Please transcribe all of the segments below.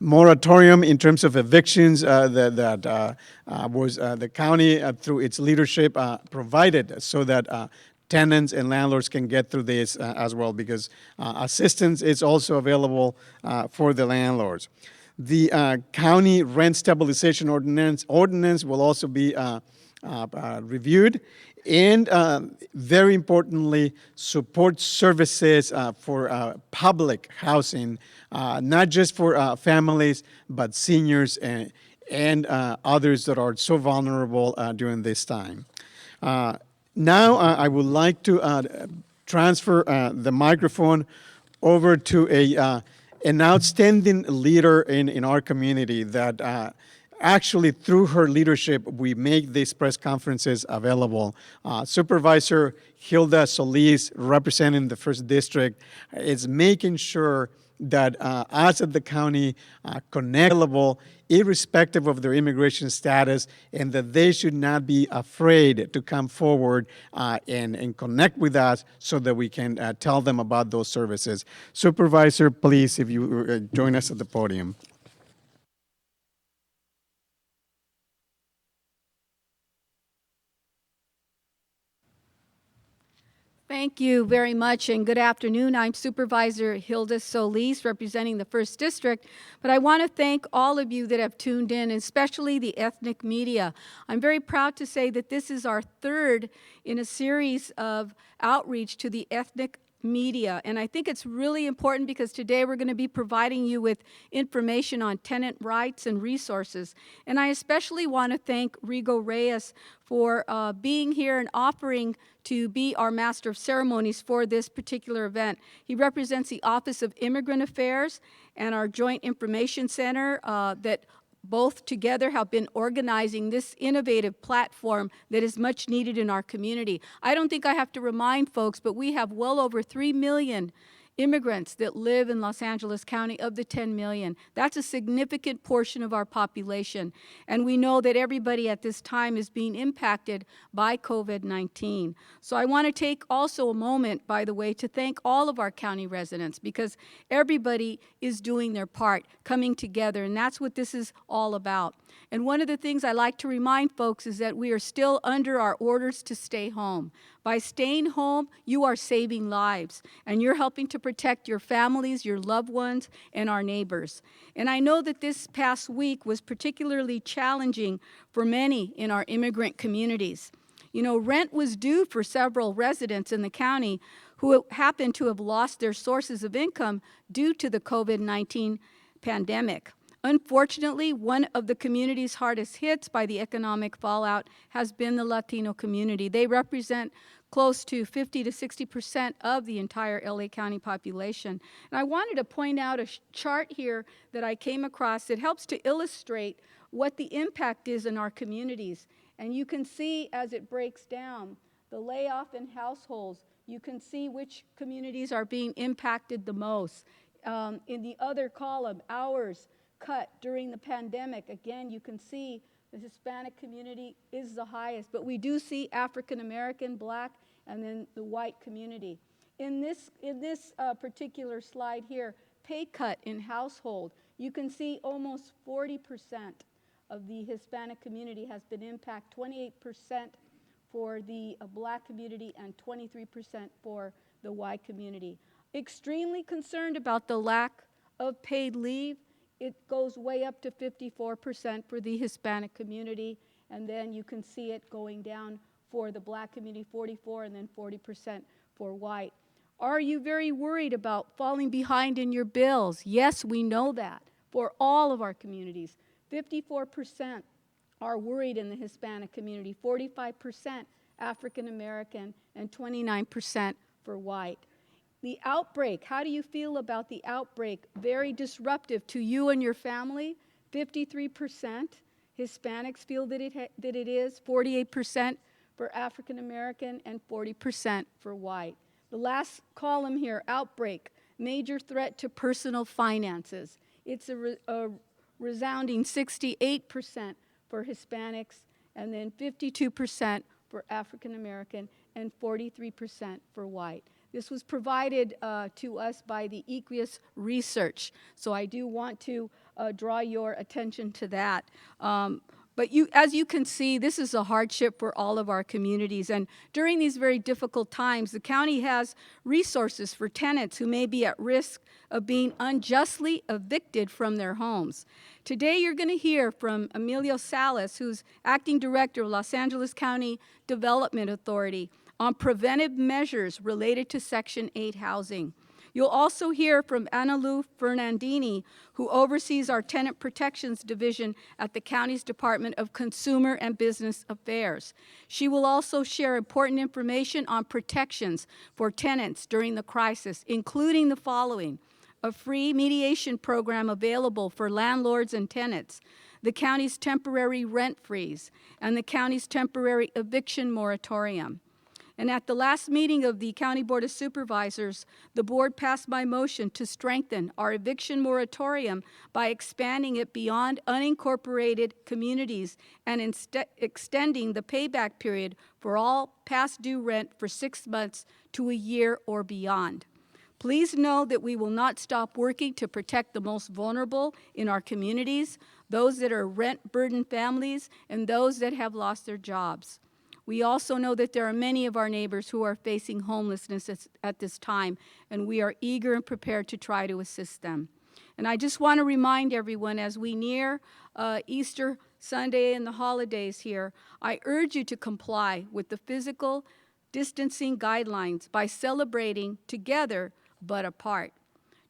moratorium in terms of evictions that was the county, through its leadership, provided so that tenants and landlords can get through this as well, because assistance is also available for the landlords. The county rent stabilization ordinance will also be reviewed, and very importantly, support services for public housing, not just for families, but seniors and others that are so vulnerable during this time. Now, I would like to transfer the microphone over to an outstanding leader in our community that actually, through her leadership, we make these press conferences available. Supervisor Hilda Solis, representing the 1st District, is making sure that us at the county connect available, irrespective of their immigration status, and that they should not be afraid to come forward and connect with us so that we can tell them about those services. Supervisor, please, if you join us at the podium. Thank you very much, and good afternoon. I'm Supervisor Hilda Solis, representing the 1st District, but I want to thank all of you that have tuned in, especially the ethnic media. I'm very proud to say that this is our 3rd in a series of outreach to the ethnic media, and I think it's really important because today we're going to be providing you with information on tenant rights and resources. And I especially want to thank Rigo Reyes for being here and offering to be our Master of Ceremonies for this particular event. He represents the Office of Immigrant Affairs and our Joint Information Center that both together have been organizing this innovative platform that is much needed in our community. I don't think I have to remind folks, but we have well over 3 million immigrants that live in Los Angeles County of the 10 million. That's a significant portion of our population. And we know that everybody at this time is being impacted by COVID-19. So I want to take also a moment, by the way, to thank all of our county residents, because everybody is doing their part, coming together, and that's what this is all about. And one of the things I like to remind folks is that we are still under our orders to stay home. By staying home, you are saving lives, and you're helping to protect your families, your loved ones, and our neighbors. And I know that this past week was particularly challenging for many in our immigrant communities. You know, rent was due for several residents in the county who happened to have lost their sources of income due to the COVID-19 pandemic. Unfortunately, one of the communities hardest hit by the economic fallout has been the Latino community. They represent close to 50 to 60% of the entire LA County population. And I wanted to point out a chart here that I came across that helps to illustrate what the impact is in our communities. And you can see as it breaks down the layoff in households, you can see which communities are being impacted the most. In the other column, hours cut during the pandemic, again, you can see the Hispanic community is the highest, but we do see African American, Black, and then the white community. In this particular slide here, pay cut in household, you can see almost 40% of the Hispanic community has been impacted, 28% for the Black community, and 23% for the white community. Extremely concerned about the lack of paid leave. It goes way up to 54% for the Hispanic community, and then you can see it going down for the Black community, 44%, and then 40% for white. Are you very worried about falling behind in your bills? Yes, we know that for all of our communities. 54% are worried in the Hispanic community, 45% African American, and 29% for white. The outbreak, how do you feel about the outbreak? Very disruptive to you and your family. 53% Hispanics feel that it is, 48% for African American, and 40% for white. The last column here, outbreak, major threat to personal finances. It's a resounding 68% for Hispanics, and then 52% for African American, and 43% for white. This was provided to us by the Equius Research. So I do want to draw your attention to that. But as you can see, this is a hardship for all of our communities. And during these very difficult times, the county has resources for tenants who may be at risk of being unjustly evicted from their homes. Today, you're going to hear from Emilio Salas, who's Acting Director of Los Angeles County Development Authority, on preventive measures related to Section 8 housing. You'll also hear from Analu Fernandini, who oversees our Tenant Protections Division at the county's Department of Consumer and Business Affairs. She will also share important information on protections for tenants during the crisis, including the following: a free mediation program available for landlords and tenants, the county's temporary rent freeze, and the county's temporary eviction moratorium. And at the last meeting of the County Board of Supervisors, the board passed my motion to strengthen our eviction moratorium by expanding it beyond unincorporated communities and extending the payback period for all past due rent for 6 months to a year or beyond. Please know that we will not stop working to protect the most vulnerable in our communities, those that are rent-burdened families, and those that have lost their jobs. We also know that there are many of our neighbors who are facing homelessness at this time, and we are eager and prepared to try to assist them. And I just want to remind everyone, as we near Easter Sunday and the holidays here, I urge you to comply with the physical distancing guidelines by celebrating together but apart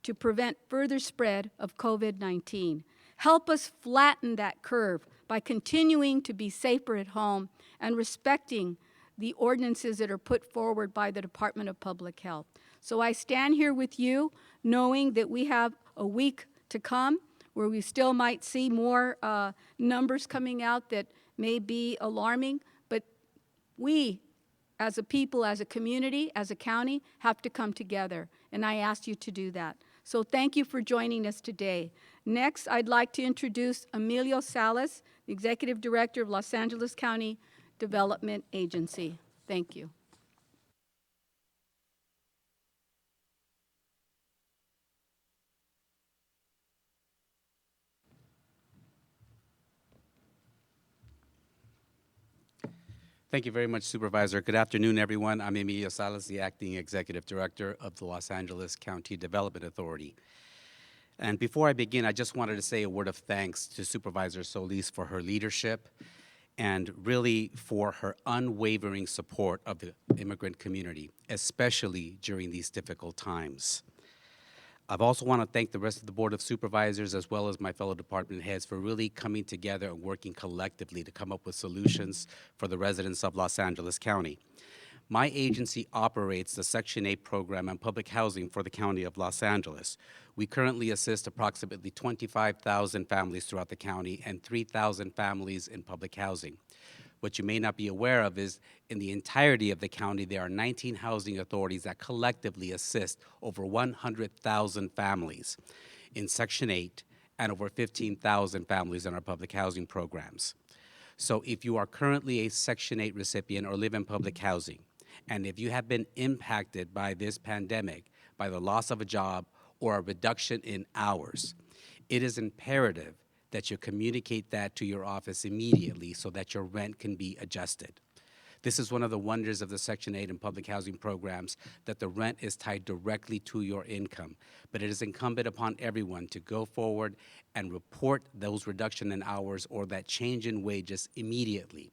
to prevent further spread of COVID-19. Help us flatten that curve by continuing to be safer at home and respecting the ordinances that are put forward by the Department of Public Health. So I stand here with you knowing that we have a week to come where we still might see more numbers coming out that may be alarming, but we, as a people, as a community, as a county, have to come together, and I ask you to do that. So thank you for joining us today. Next, I'd like to introduce Emilio Salas, the Executive Director of Los Angeles County Development Agency. Thank you. Thank you very much, Supervisor. Good afternoon, everyone. I'm Emilio Salas, the Acting Executive Director of the Los Angeles County Development Authority. And before I begin, I just wanted to say a word of thanks to Supervisor Solis for her leadership and really for her unwavering support of the immigrant community, especially during these difficult times. I also want to thank the rest of the Board of Supervisors as well as my fellow department heads for really coming together and working collectively to come up with solutions for the residents of Los Angeles County. My agency operates the Section 8 program on public housing for the County of Los Angeles. We currently assist approximately 25,000 families throughout the county and 3,000 families in public housing. What you may not be aware of is in the entirety of the county, there are 19 housing authorities that collectively assist over 100,000 families in Section 8 and over 15,000 families in our public housing programs. So if you are currently a Section 8 recipient or live in public housing, and if you have been impacted by this pandemic, by the loss of a job or a reduction in hours, it is imperative that you communicate that to your office immediately so that your rent can be adjusted. This is one of the wonders of the Section 8 and public housing programs, that the rent is tied directly to your income. But it is incumbent upon everyone to go forward and report those reduction in hours or that change in wages immediately.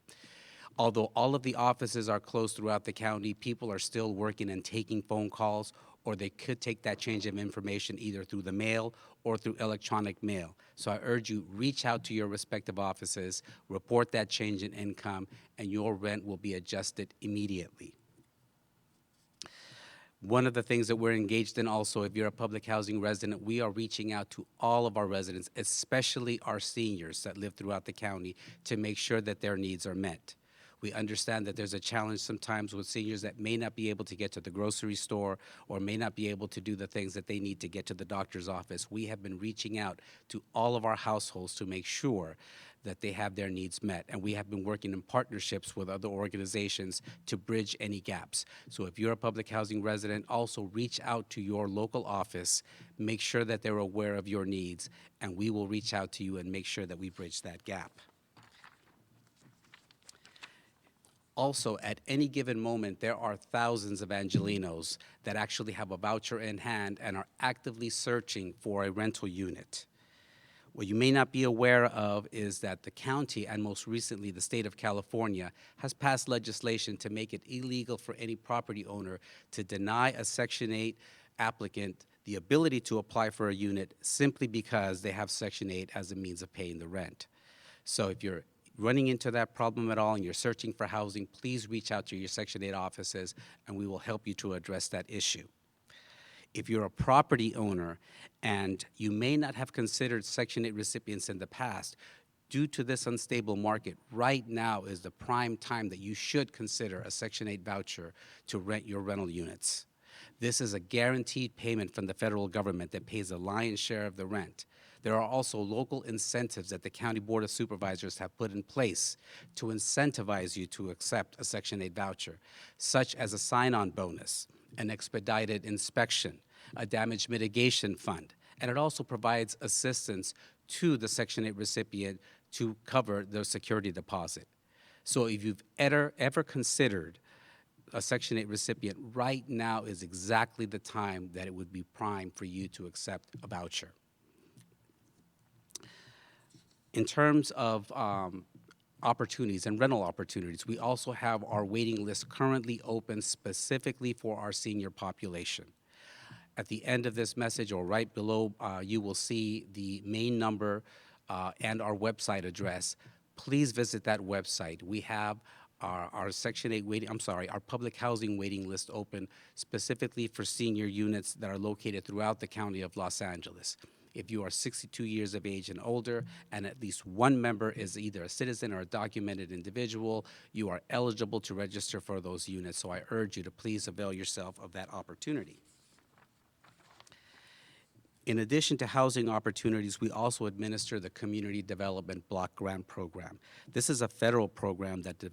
Although all of the offices are closed throughout the county, people are still working and taking phone calls, or they could take that change of information either through the mail or through electronic mail. So I urge you, reach out to your respective offices, report that change in income, and your rent will be adjusted immediately. One of the things that we're engaged in also, if you're a public housing resident, we are reaching out to all of our residents, especially our seniors that live throughout the county, to make sure that their needs are met. We understand that there's a challenge sometimes with seniors that may not be able to get to the grocery store or may not be able to do the things that they need to get to the doctor's office. We have been reaching out to all of our households to make sure that they have their needs met. And we have been working in partnerships with other organizations to bridge any gaps. So if you're a public housing resident, also reach out to your local office, make sure that they're aware of your needs, and we will reach out to you and make sure that we bridge that gap. Also, at any given moment, there are thousands of Angelenos that actually have a voucher in hand and are actively searching for a rental unit. What you may not be aware of is that the county, and most recently the state of California, has passed legislation to make it illegal for any property owner to deny a Section 8 applicant the ability to apply for a unit simply because they have Section 8 as a means of paying the rent. So if you're running into that problem at all and you're searching for housing, please reach out to your Section 8 offices and we will help you to address that issue. If you're a property owner and you may not have considered Section 8 recipients in the past, due to this unstable market, right now is the prime time that you should consider a Section 8 voucher to rent your rental units. This is a guaranteed payment from the federal government that pays the lion's share of the rent. There are also local incentives that the County Board of Supervisors have put in place to incentivize you to accept a Section 8 voucher, such as a sign-on bonus, an expedited inspection, a damage mitigation fund, and it also provides assistance to the Section 8 recipient to cover their security deposit. So if you've ever considered a Section 8 recipient, right now is exactly the time that it would be prime for you to accept a voucher. In terms of opportunities and rental opportunities, we also have our waiting list currently open specifically for our senior population. At the end of this message or right below, you will see the main number and our website address. Please visit that website. We have our Section 8 waiting, our public housing waiting list open specifically for senior units that are located throughout the county of Los Angeles. If you are 62 years of age and older, and at least one member is either a citizen or a documented individual, you are eligible to register for those units. So I urge you to please avail yourself of that opportunity. In addition to housing opportunities, we also administer the Community Development Block Grant Program. This is a federal program that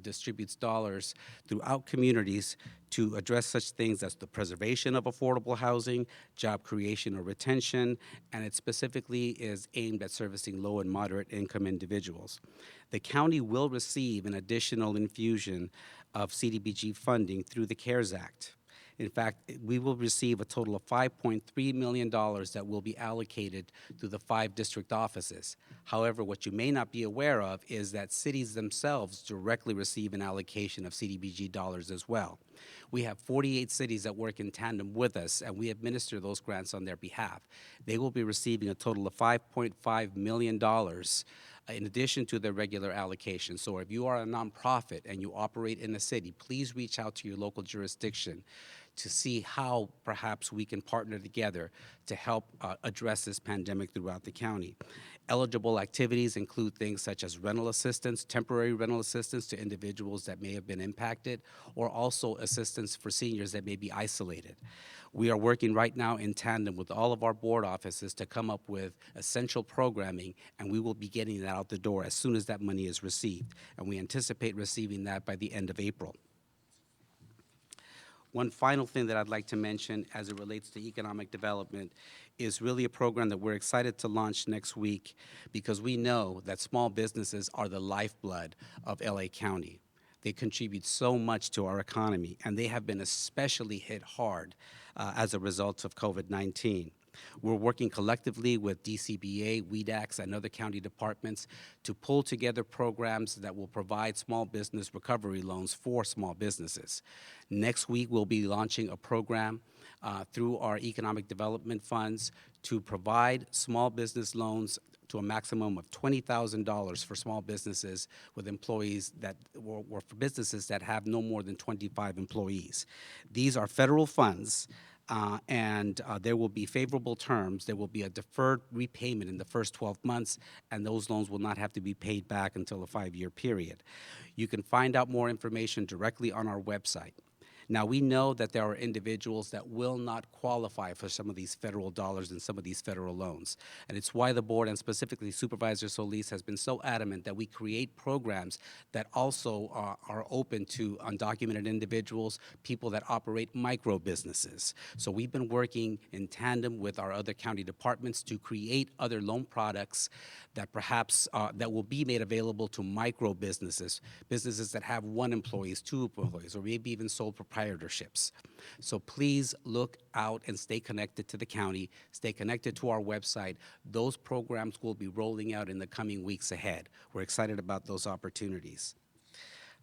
distributes dollars throughout communities to address such things as the preservation of affordable housing, job creation or retention, and it specifically is aimed at servicing low and moderate income individuals. The county will receive an additional infusion of CDBG funding through the CARES Act. In fact, we will receive a total of $5.3 million that will be allocated to the 5 district offices. However, what you may not be aware of is that cities themselves directly receive an allocation of CDBG dollars as well. We have 48 cities that work in tandem with us, and we administer those grants on their behalf. They will be receiving a total of $5.5 million in addition to their regular allocation. So if you are a nonprofit and you operate in a city, please reach out to your local jurisdiction to see how perhaps we can partner together to help address this pandemic throughout the county. Eligible activities include things such as rental assistance, temporary rental assistance to individuals that may have been impacted, or also assistance for seniors that may be isolated. We are working right now in tandem with all of our board offices to come up with essential programming, and we will be getting that out the door as soon as that money is received. And we anticipate receiving that by the end of April. One final thing that I'd like to mention as it relates to economic development is really a program that we're excited to launch next week because we know that small businesses are the lifeblood of LA County. They contribute so much to our economy, and they have been especially hit hard as a result of COVID-19. We're working collectively with DCBA, WEDAX, and other county departments to pull together programs that will provide small business recovery loans for small businesses. Next week, we'll be launching a program through our economic development funds to provide small business loans to a maximum of $20,000 for small businesses with employees that, or for businesses that have no more than 25 employees. These are federal funds. And there will be favorable terms. There will be a deferred repayment in the first 12 months, and those loans will not have to be paid back until a 5-year period. You can find out more information directly on our website. Now, we know that there are individuals that will not qualify for some of these federal dollars and some of these federal loans. And it's why the board, and specifically Supervisor Solis, has been so adamant that we create programs that also are open to undocumented individuals, people that operate micro businesses. So we've been working in tandem with our other county departments to create other loan products that perhaps that will be made available to micro businesses, businesses that have one employee, two employees, or maybe even sole proprietorships. So please look out and stay connected to the county, stay connected to our website. Those programs will be rolling out in the coming weeks ahead. We're excited about those opportunities.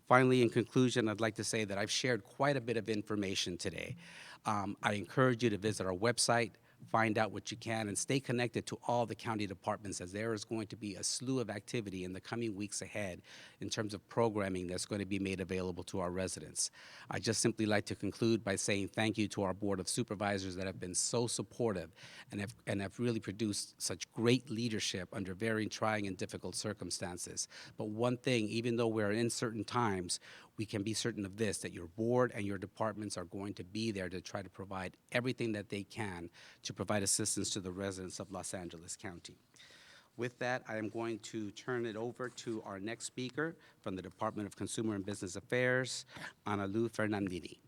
Finally, in conclusion, I'd like to say that I've shared quite a bit of information today. I encourage you to visit our website, find out what you can, and stay connected to all the county departments, as there is going to be a slew of activity in the coming weeks ahead in terms of programming that's going to be made available to our residents. I just simply like to conclude by saying thank you to our Board of Supervisors that have been so supportive and have really produced such great leadership under very trying and difficult circumstances. But one thing, even though we're in certain times, we can be certain of this, that your board and your departments are going to be there to try to provide everything that they can to provide assistance to the residents of Los Angeles County. With that, I am going to turn it over to our next speaker from the Department of Consumer and Business Affairs, Analu Fernandini.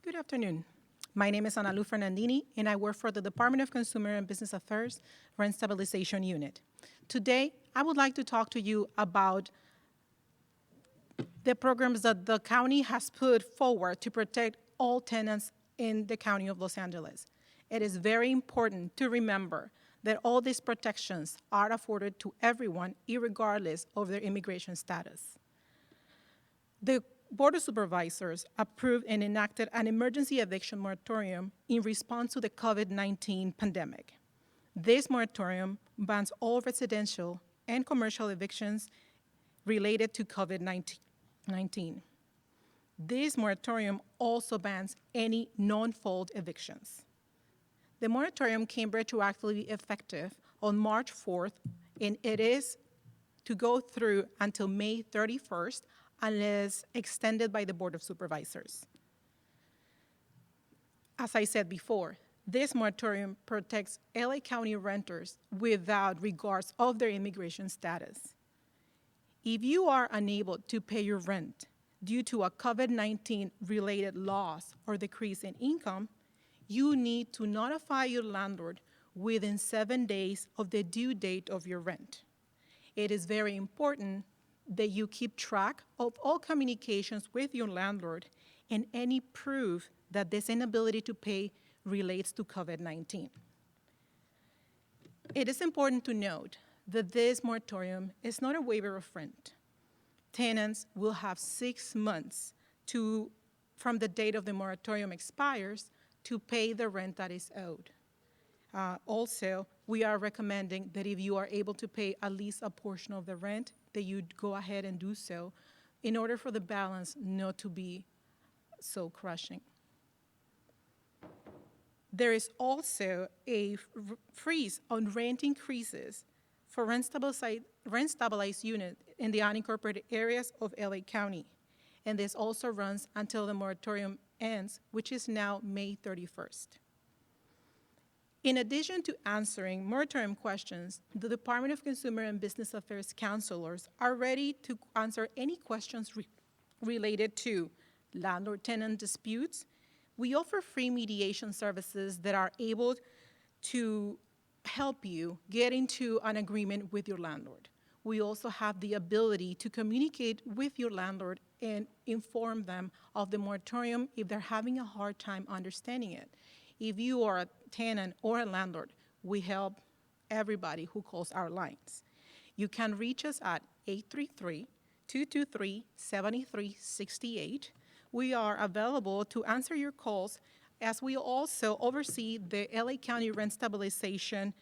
Good afternoon. My name is Analu Fernandini, and I work for the Department of Consumer and Business Affairs Rent Stabilization Unit. Today, I would like to talk to you about the programs that the county has put forward to protect all tenants in the County of Los Angeles. It is very important to remember that all these protections are afforded to everyone, irregardless of their immigration status. The Board of Supervisors approved and enacted an emergency eviction moratorium in response to the COVID-19 pandemic. This moratorium bans all residential and commercial evictions related to COVID-19. This moratorium also bans any non-fault evictions. The moratorium came retroactively effective on March 4th, and it is to go through until May 31st, unless extended by the Board of Supervisors. As I said before, this moratorium protects LA County renters without regards of their immigration status. If you are unable to pay your rent due to a COVID-19 related loss or decrease in income, you need to notify your landlord within 7 days of the due date of your rent. It is very important that you keep track of all communications with your landlord and any proof that this inability to pay relates to COVID-19. It is important to note that this moratorium is not a waiver of rent. Tenants will have 6 months from the date of the moratorium expires to pay the rent that is owed. Also, we are recommending that if you are able to pay at least a portion of the rent, that you go ahead and do so in order for the balance not to be so crushing. There is also a freeze on rent increases for rent-stabilized units in the unincorporated areas of LA County, and this also runs until the moratorium ends, which is now May 31st. In addition to answering moratorium questions, the Department of Consumer and Business Affairs counselors are ready to answer any questions related to landlord-tenant disputes. We offer free mediation services that are able to help you get into an agreement with your landlord. We also have the ability to communicate with your landlord and inform them of the moratorium if they're having a hard time understanding it. If you are a tenant or a landlord, we help everybody who calls our lines. You can reach us at 833-223-7368. We are available to answer your calls, as we also oversee the LA County Rent Stabilization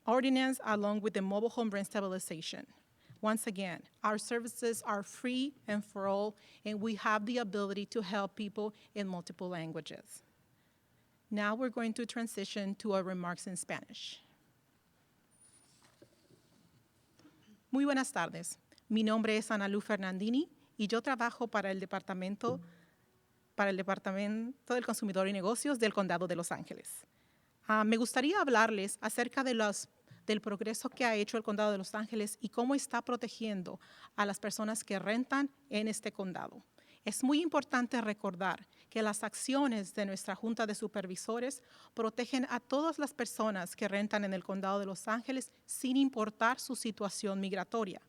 Ordinance along with the Mobile Home Rent Stabilization. Once again, our services are free and for all, and we have the ability to help people in multiple languages. Now we're going to transition to our remarks in Spanish. Muy buenas tardes. Mi nombre es Analu Fernandini y yo trabajo para el Departamento del Consumidor y Negocios del Condado de Los Ángeles. Me gustaría hablarles acerca del progreso que ha hecho el Condado de Los Ángeles y cómo está protegiendo a las personas que rentan en este condado. Es muy importante recordar que las acciones de nuestra Junta de Supervisores protegen a todas las personas que rentan en el Condado de Los Ángeles sin importar su situación migratoria.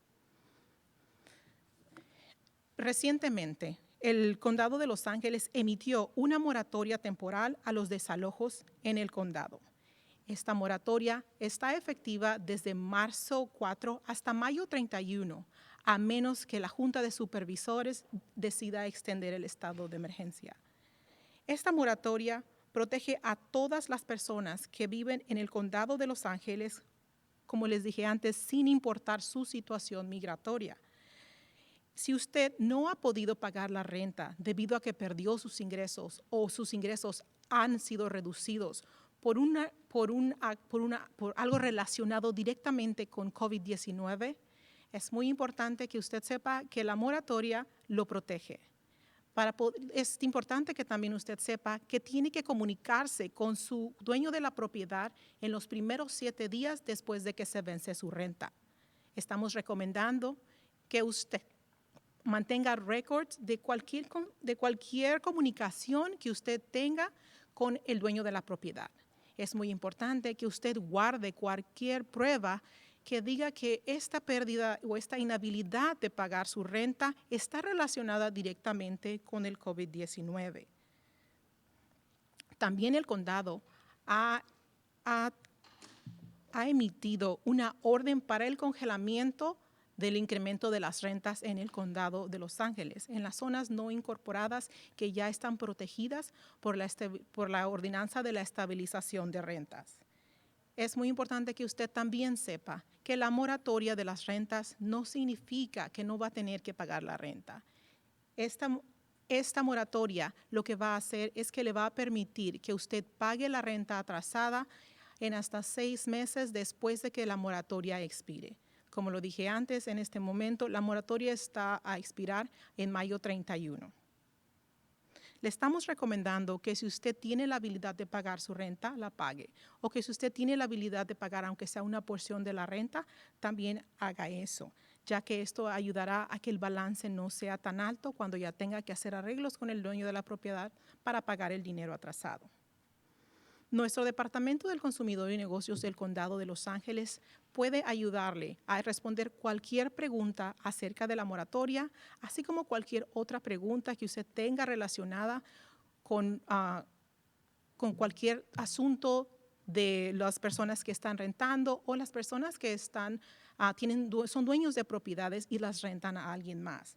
Recientemente, el Condado de Los Ángeles emitió una moratoria temporal a los desalojos en el condado. Esta moratoria está efectiva desde marzo 4 hasta mayo 31, a menos que la Junta de Supervisores decida extender el estado de emergencia. Esta moratoria protege a todas las personas que viven en el Condado de Los Ángeles, como les dije antes, sin importar su situación migratoria. Si usted no ha podido pagar la renta debido a que perdió sus ingresos o sus ingresos han sido reducidos por algo relacionado directamente con COVID-19, es muy importante que usted sepa que la moratoria lo protege. Es importante que también usted sepa que tiene que comunicarse con su dueño de la propiedad en los primeros 7 días después de que se vence su renta. Estamos recomendando que usted mantenga récords de cualquier comunicación que usted tenga con el dueño de la propiedad. Es muy importante que usted guarde cualquier prueba que diga que esta pérdida o esta inhabilidad de pagar su renta está relacionada directamente con el COVID-19. También el condado ha emitido una orden para el congelamiento del incremento de las rentas en el condado de Los Ángeles, en las zonas no incorporadas que ya están protegidas por la ordenanza de la estabilización de rentas. Es muy importante que usted también sepa que la moratoria de las rentas no significa que no va a tener que pagar la renta. Esta moratoria lo que va a hacer es que le va a permitir que usted pague la renta atrasada en hasta 6 meses después de que la moratoria expire. Como lo dije antes, en este momento la moratoria está a expirar en mayo 31. Le estamos recomendando que si usted tiene la habilidad de pagar su renta, la pague. O que si usted tiene la habilidad de pagar aunque sea una porción de la renta, también haga eso, ya que esto ayudará a que el balance no sea tan alto cuando ya tenga que hacer arreglos con el dueño de la propiedad para pagar el dinero atrasado. Nuestro Departamento del Consumidor y Negocios del Condado de Los Ángeles puede ayudarle a responder cualquier pregunta acerca de la moratoria, así como cualquier otra pregunta que usted tenga relacionada con cualquier asunto de las personas que están rentando o las personas que son dueños de propiedades y las rentan a alguien más.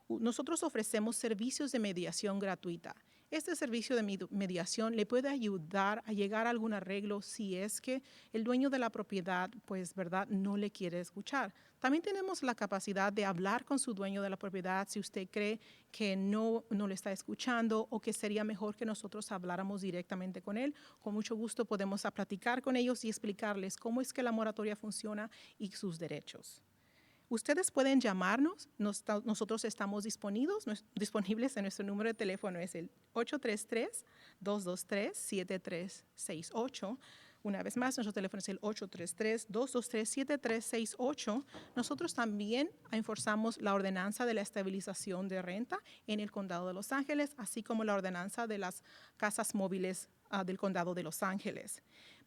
Nosotros ofrecemos servicios de mediación gratuita. Este servicio de mediación le puede ayudar a llegar a algún arreglo si es que el dueño de la propiedad, no le quiere escuchar. También tenemos la capacidad de hablar con su dueño de la propiedad si usted cree que no le está escuchando o que sería mejor que nosotros habláramos directamente con él. Con mucho gusto podemos platicar con ellos y explicarles cómo es que la moratoria funciona y sus derechos. Ustedes pueden llamarnos, nosotros estamos disponibles en nuestro número de teléfono, es el 833-223-7368. Una vez más, nuestro teléfono es el 833-223-7368. Nosotros también enforzamos la ordenanza de la estabilización de renta en el Condado de Los Ángeles, así como la ordenanza de las casas móviles del Condado de Los Ángeles.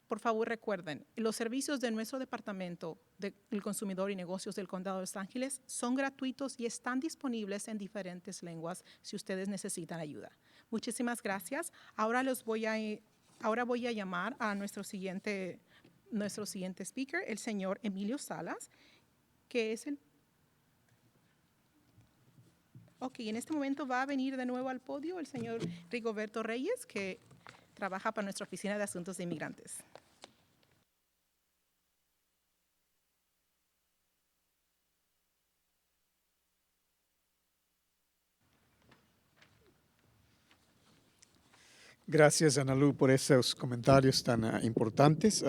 Por favor, recuerden, los servicios de nuestro Departamento del Consumidor y Negocios del Condado de Los Ángeles son gratuitos y están disponibles en diferentes lenguas si ustedes necesitan ayuda. Muchísimas gracias. Ahora voy a llamar a nuestro siguiente speaker, el señor Emilio Salas, que es en este momento va a venir de nuevo al podio el señor Rigoberto Reyes, que trabaja para nuestra Oficina de Asuntos de Inmigrantes. Gracias, Analu, por esos comentarios tan importantes.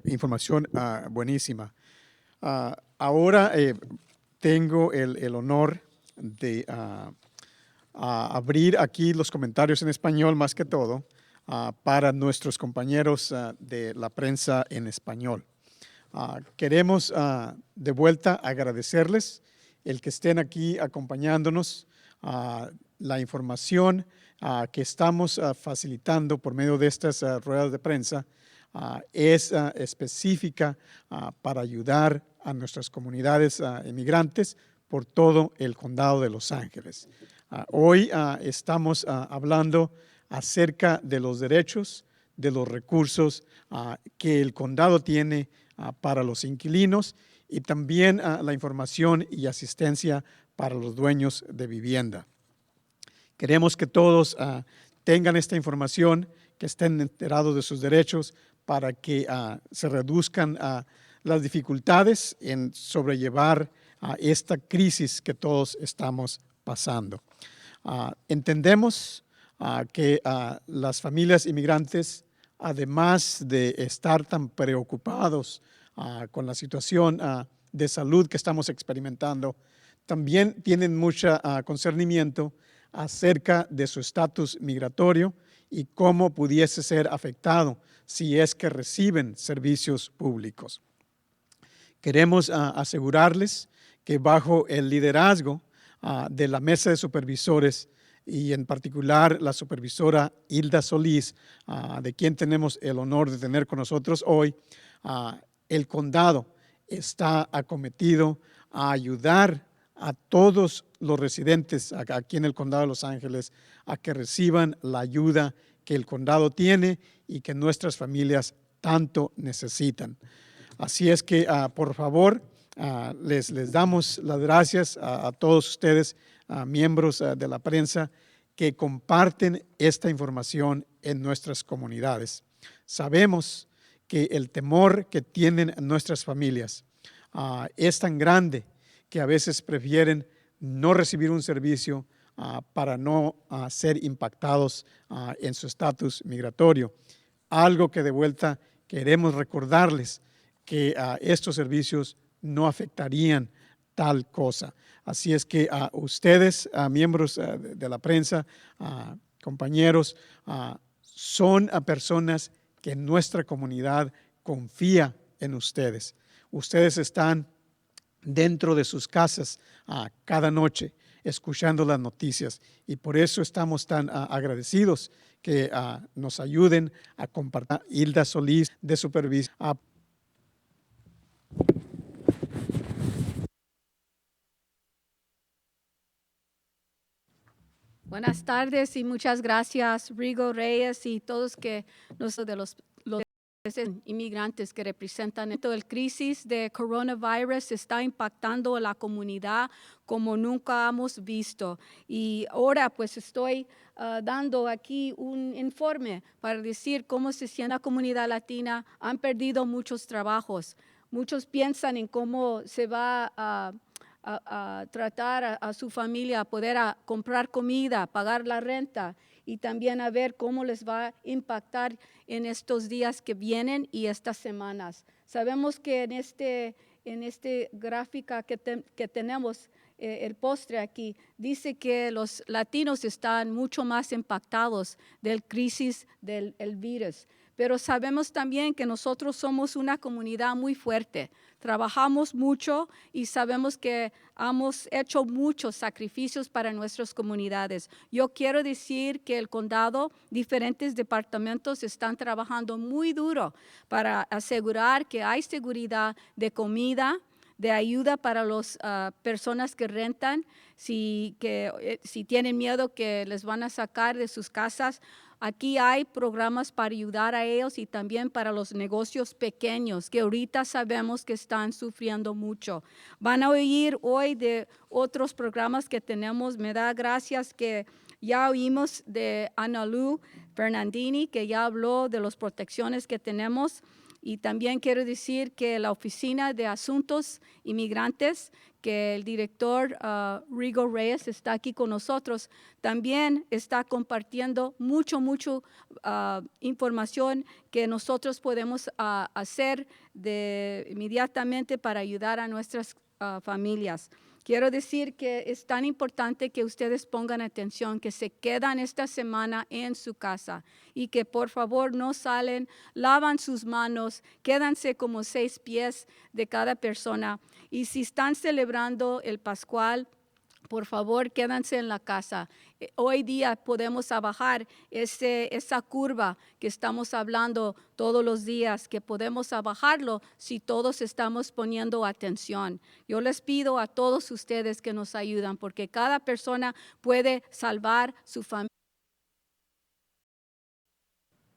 Información buenísima. Ahora tengo el honor de abrir aquí los comentarios en español, más que todo, para nuestros compañeros de la prensa en español. Queremos de vuelta agradecerles el que estén aquí acompañándonos, la información que estamos facilitando por medio de estas ruedas de prensa es específica para ayudar a nuestras comunidades inmigrantes por todo el condado de Los Ángeles. Hoy estamos hablando acerca de los derechos, de los recursos que el condado tiene para los inquilinos y también la información y asistencia para los dueños de vivienda. Queremos que todos tengan esta información, que estén enterados de sus derechos para que se reduzcan las dificultades en sobrellevar esta crisis que todos estamos pasando. Entendemos que las familias inmigrantes, además de estar tan preocupados con la situación de salud que estamos experimentando, también tienen mucho concernimiento acerca de su estatus migratorio y cómo pudiese ser afectado si es que reciben servicios públicos. Queremos asegurarles que bajo el liderazgo de la mesa de supervisores y en particular la supervisora Hilda Solís, de quien tenemos el honor de tener con nosotros hoy, el condado está acometido a ayudar a todos los residentes aquí en el condado de Los Ángeles a que reciban la ayuda que el condado tiene y que nuestras familias tanto necesitan. Así es que, por favor, les damos las gracias a todos ustedes, miembros de la prensa, que comparten esta información en nuestras comunidades. Sabemos que el temor que tienen nuestras familias es tan grande que a veces prefieren no recibir un servicio para no ser impactados en su estatus migratorio. Algo que de vuelta queremos recordarles que estos servicios no afectarían tal cosa. Así es que ustedes, miembros de la prensa, compañeros, son personas que nuestra comunidad confía en ustedes. Ustedes están dentro de sus casas cada noche escuchando las noticias y por eso estamos tan agradecidos que nos ayuden a compartir. Hilda Solís de Supervisor. Buenas tardes y muchas gracias, Rigo Reyes y todos que de los inmigrantes que representan. Todo el crisis de coronavirus está impactando a la comunidad como nunca hemos visto. Y ahora pues estoy dando aquí un informe para decir cómo se siente la comunidad latina. Han perdido muchos trabajos. Muchos piensan en cómo se va a tratar a su familia, a poder comprar comida, pagar la renta y también a ver cómo les va a impactar en estos días que vienen y estas semanas. Sabemos que en este gráfica que tenemos, el postre aquí, dice que los latinos están mucho más impactados del crisis del virus. Pero sabemos también que nosotros somos una comunidad muy fuerte. Trabajamos mucho y sabemos que hemos hecho muchos sacrificios para nuestras comunidades. Yo quiero decir que el condado, diferentes departamentos están trabajando muy duro para asegurar que hay seguridad de comida, de ayuda para las personas que rentan, si tienen miedo que les van a sacar de sus casas. Aquí hay programas para ayudar a ellos y también para los negocios pequeños que ahorita sabemos que están sufriendo mucho. Van a oír hoy de otros programas que tenemos. Me da gracias que ya oímos de Analu Fernandini, que ya habló de las protecciones que tenemos. Y también quiero decir que la Oficina de Asuntos Inmigrantes, que el director Rigo Reyes está aquí con nosotros, también está compartiendo mucho información que nosotros podemos hacer inmediatamente para ayudar a nuestras familias. Quiero decir que es tan importante que ustedes pongan atención, que se quedan esta semana en su casa y que por favor no salen, lavan sus manos, quédanse como 6 pies de cada persona. Y si están celebrando el Pascual, por favor, quédense en la casa. Hoy día podemos bajar esa curva que estamos hablando todos los días, que podemos bajarlo si todos estamos poniendo atención. Yo les pido a todos ustedes que nos ayudan, porque cada persona puede salvar su familia.